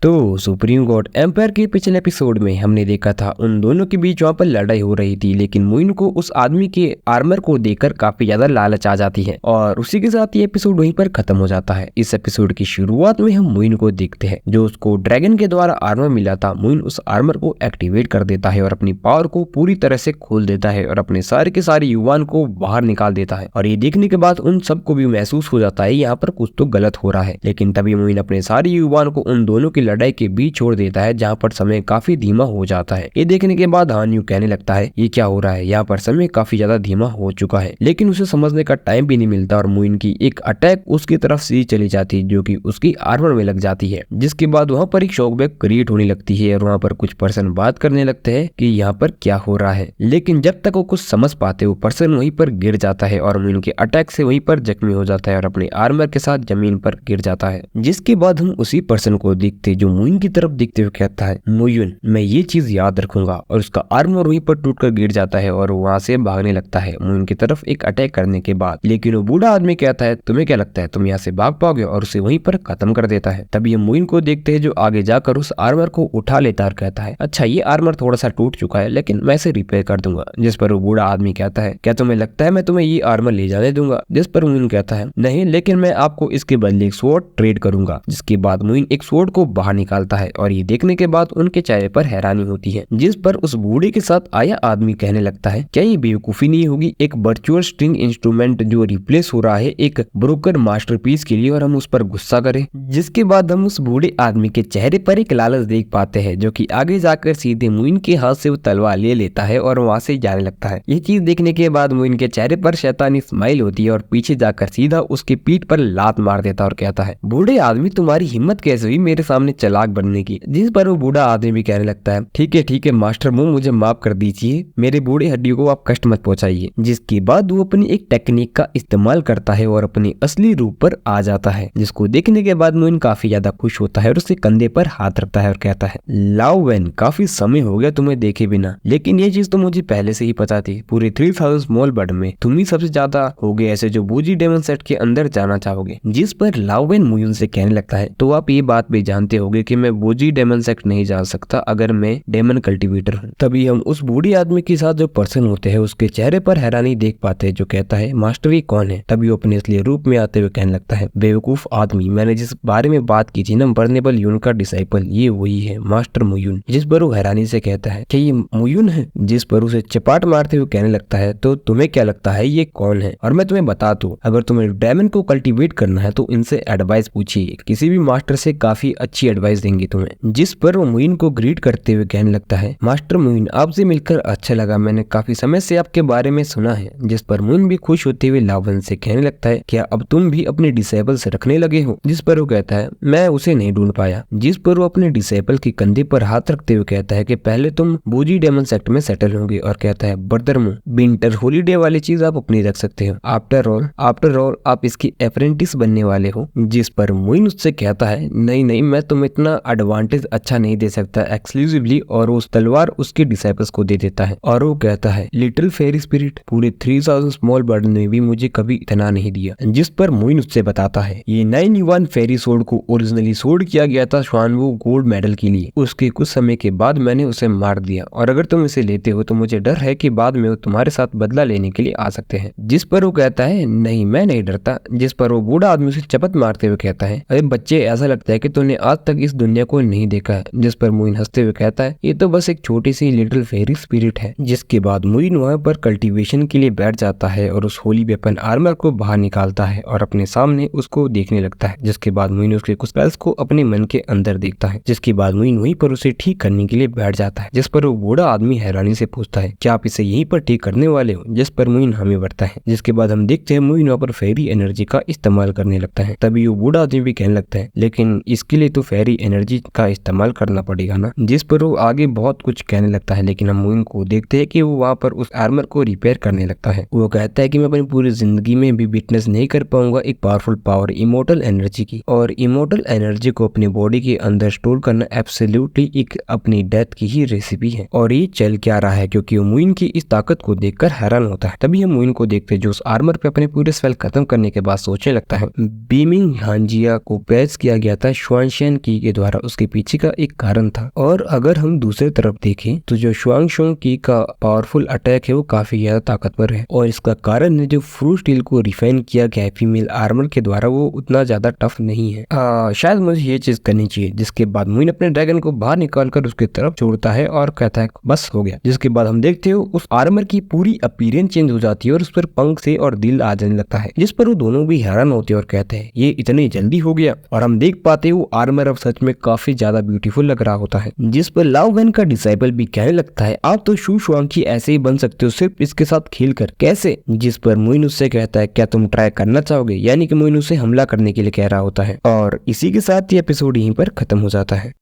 तो supreme God empire के पिछले एपिसोड में हमने देखा था उन दोनों के बीच वहां पर लड़ाई हो रही थी, लेकिन मुइन को उस आदमी के आर्मर को देखकर काफी ज्यादा लालच आ जाती है और उसी के साथ ये एपिसोड वहीं पर खत्म हो जाता है। इस एपिसोड की शुरुआत में हम मुइन को देखते हैं जो उसको ड्रैगन के द्वारा आर्मर मिला था। मुइन उस आर्मर को एक्टिवेट कर देता है और अपनी पावर को पूरी तरह से खोल देता है और अपने सारे के सारे युवान को बाहर निकाल देता है। और ये देखने के बाद उन सबको भी महसूस हो जाता है यहाँ पर कुछ तो गलत हो रहा है, लेकिन तभी मुइन अपने सारे युवान को उन दोनों की लड़ाई के बीच छोड़ देता है जहाँ पर समय काफी धीमा हो जाता है। ये देखने के बाद हान यू कहने लगता है ये क्या हो रहा है, यहाँ पर समय काफी ज्यादा धीमा हो चुका है, लेकिन उसे समझने का टाइम भी नहीं मिलता और मुइन की एक अटैक उसकी तरफ सीधी चली जाती है जो कि उसकी आर्मर में लग जाती है, जिसके बाद वहाँ पर एक शॉकवेव क्रिएट होने लगती है और वहाँ पर कुछ पर्सन बात करने लगते हैं कि यहाँ पर क्या हो रहा है। लेकिन जब तक वो कुछ समझ पाते वो पर्सन वहीं पर गिर जाता है और मुइन के अटैक से वहीं पर जख्मी हो जाता है और अपने आर्मर के साथ जमीन पर गिर जाता है। जिसके बाद हम उसी पर्सन को देखते जो मुइन की तरफ देखते हुए कहता है मुइन मैं ये चीज याद रखूंगा, और उसका आर्मर वहीं पर टूटकर गिर जाता है और वहां से भागने लगता है मुइन की तरफ एक अटैक करने के बाद। लेकिन वो बूढ़ा आदमी कहता है तुम्हें क्या लगता है तुम यहाँ से भाग पाओगे, और उसे वहीं पर खत्म कर देता है। तभी हम मुइन को देखते हैं जो आगे जाकर उस आर्मर को उठा लेता और कहता है अच्छा ये आर्मर थोड़ा सा टूट चुका है लेकिन मैं इसे रिपेयर कर दूंगा। जिस पर वो बूढ़ा आदमी कहता है क्या तुम्हें लगता है मैं तुम्हें ये आर्मर ले जाने दूंगा। जिस पर मुइन कहता है नहीं, लेकिन मैं आपको इसके बदले एक स्वॉर्ड ट्रेड करूंगा। जिसके बाद मुइन एक स्वॉर्ड को बाहर निकालता है और ये देखने के बाद उनके चेहरे पर हैरानी होती है। जिस पर उस बूढ़े के साथ आया आदमी कहने लगता है क्या ये बेवकूफी नहीं होगी, एक वर्चुअल स्ट्रिंग इंस्ट्रूमेंट जो रिप्लेस हो रहा है एक ब्रोकन मास्टरपीस के लिए, और हम उस पर गुस्सा करें। जिसके बाद हम उस बूढ़े आदमी के चेहरे पर एक लालच देख पाते हैं जो कि आगे जाकर सीधे मुइन के हाथ से वो तलवार ले लेता है और वहां से जाने लगता है। ये चीज देखने के बाद मुइन के चेहरे पर शैतानी स्माइल होती है और पीछे जाकर सीधा उसके पीठ पर लात मार देता और कहता है बूढ़े आदमी तुम्हारी हिम्मत कैसे हुई मेरे सामने चालाक बनने की। जिस पर वो बूढ़ा आदमी भी कहने लगता है ठीक है मास्टर मुंह मुझे माफ कर दीजिए, मेरे बूढ़े हड्डियों को आप कष्ट मत पहुंचाइए। जिसके बाद वो अपनी एक टेक्निक का इस्तेमाल करता है और अपने असली रूप पर आ जाता है, जिसको देखने के बाद मुइन काफी ज्यादा खुश होता है और उसके कंधे पर हाथ रखता है और कहता है लाओ वैन काफी समय हो गया तुम्हें देखे बिना, लेकिन ये चीज तो मुझे पहले से ही पता थी। पूरे 3000 स्मॉल बर्ड में तुम ही सबसे ज्यादा हो गए ऐसे जो बूजी डेमन सेट के अंदर जाना चाहोगे। जिस पर लाओ वैन मुइन से कहने लगता है तो आप ये बात भी जानते होगे कि मैं बूजी डेमन सेट नहीं जा सकता अगर मैं डेमन कल्टीवेटर हूँ। तभी हम उस बूढ़ी आदमी के साथ जो पर्सन होते हैं उसके चेहरे पर हैरानी देख पाते हैं जो कहता है मास्टर ये कौन है। तभी वो अपने असली रूप में आते हुए कहने लगता है बेवकूफ आदमी, मैंने जिस बारे में बात की थी ना बर्नेबल यून का डिसाइपल, ये वही है मास्टर मुयुन। जिस पर वो हैरानी से कहता है कि ये मुयुन है। जिस पर उसे चपाट मारते हुए कहने लगता है तो तुम्हें क्या लगता है ये कौन है, और मैं तुम्हें बता दूं अगर तुम्हें डायमंड को कल्टीवेट करना है तो इनसे एडवाइस पूछिए, किसी भी मास्टर से काफी अच्छी एडवाइस देंगे तुम्हें। जिस पर वो मुइन को ग्रीट करते हुए कहने लगता है मास्टर मुइन आपसे मिलकर अच्छा लगा, मैंने काफी समय से आपके बारे में सुना है। जिस पर मुइन भी खुश होते हुए लावन से कहने लगता है क्या अब तुम भी अपने डिसेबल से रखने लगे हो। जिस पर वो कहता है मैं उसे नहीं ढूंढ पाया। जिस पर वो अपने डिसेबल के कंधे पर हाथ रखते हुए कहता है कि पहले तुम बूजी डेमन सेक्ट में सेटल होंगे, और कहता है ब्रदर मुंह विंटर हॉलीडे वाली चीज आप अपनी रख सकते हो, आफ्टर ऑल आप इसकी अप्रेंटिस बनने वाले हो। जिस पर मुइन उससे कहता है नहीं मैं तुम इतना एडवांटेज अच्छा नहीं दे सकता एक्सक्लूसिवली, और उस तलवार उसके डिसाइपल्स को दे देता है। और वो कहता है लिटिल फेरी स्पिरिट पूरे 3000 स्मॉल बर्ड ने भी मुझे कभी इतना नहीं दिया। जिस पर मुइन उससे बताता है ये 9 फेरी सोड को ओरिजिनली सोड किया गया था श्वानवू गोल्ड मेडल के लिए, उसके कुछ समय के बाद मैंने उसे मार दिया, और अगर तुम इसे लेते हो तो मुझे डर है कि बाद में वो तुम्हारे साथ बदला लेने के लिए आ सकते हैं। जिस पर वो कहता है नहीं मैं नहीं डरता। जिस पर वो बूढ़ा आदमी उसे चपत मारते हुए कहता है अरे बच्चे ऐसा लगता है कि तूने आज तक इस दुनिया को नहीं देखा है। जिस पर मुइन हंसते हुए कहता है ये तो बस एक छोटी सी लिटिल फेरी स्पिरिट है। जिसके बाद मुइन वहां पर कल्टीवेशन के लिए बैठ जाता है और उस होली वेपन आर्मर को बाहर निकालता है और अपने सामने उसको देखने लगता है। जिसके बाद मुइन उसके कुछ स्पेल्स को अपने मन के अंदर देखता है। जिसके बाद मुइन वहीं पर उसे ठीक करने के लिए बैठ जाता है। जिस पर वो बूढ़ा आदमी हैरानी से पूछता है क्या आप इसे यहीं पर ठीक करने वाले हो। जिस पर मुइन हमें बढ़ता है। जिसके बाद हम देखते हैं मुइन वहाँ पर फेरी एनर्जी का इस्तेमाल करने लगता है। तभी वो बूढ़ा आदमी भी कहने लगता है लेकिन इसके लिए तो फेरी एनर्जी का इस्तेमाल करना पड़ेगा ना। जिस पर वो आगे बहुत कुछ कहने लगता है, लेकिन हम मुइन को देखते हैं कि वो वहाँ पर उस आर्मर को रिपेयर करने लगता है। वो कहता है कि मैं अपनी पूरी जिंदगी में भी विटनेस नहीं कर पाऊंगा एक पावरफुल पावर इमोर्टल एनर्जी की, और इमोर्टल एनर्जी को अपनी बॉडी के अंदर स्टोर करना एब्सोल्युटली एक अपनी डेथ की ही रेसिपी है। और ये चल क्या रहा है क्योंकि वो मुइन की इस ताकत को देखकर हैरान होता है। तभी हम मुइन को देखते हैं जो उस आर्मर पे अपने पूरे स्पेल खत्म करने के बाद सोचने लगता है बीमिंग हांजिया को पेश किया गया था श्वानशियन की के द्वारा उसके पीछे का एक कारण था। और अगर हम दूसरी तरफ देखें तो जो शुआंग शोंग की का पावरफुल अटैक है वो काफी ज्यादा ताकतवर है, और इसका कारण है जो फ्रूट स्टील को रिफाइन किया गया है फीमेल आर्मर के द्वारा वो उतना ज्यादा टफ नहीं है। शायद मुझे ये चीज करनी चाहिए। जिसके बाद मुइन अपने ड्रैगन को बाहर निकालकर उसके तरफ छोड़ता है और कहता है बस हो गया। जिसके बाद हम देखते हो उस आर्मर की पूरी अपीयरेंस चेंज हो जाती है और उस पर पंख से और दिल आ जाने लगता है, जिस पर वो दोनों भी हैरान होते हैं और कहते हैं ये इतनी जल्दी हो गया। और हम देख पाते वो आर्मर अब सच में काफी ज्यादा ब्यूटीफुल लग रहा होता है। जिस पर लाओ वैन का डिसाइपल भी कहने लगता है आप तो शू शुआंग ऐसे ही बन सकते हो सिर्फ इसके साथ खेलकर, कैसे? जिस पर मुइन उससे कहता है क्या तुम ट्राई करना चाहोगे, यानी कि मुइन उसे हमला करने के लिए कह रहा होता है। और इसी के साथ ये एपिसोड यहीं पर खत्म हो जाता है।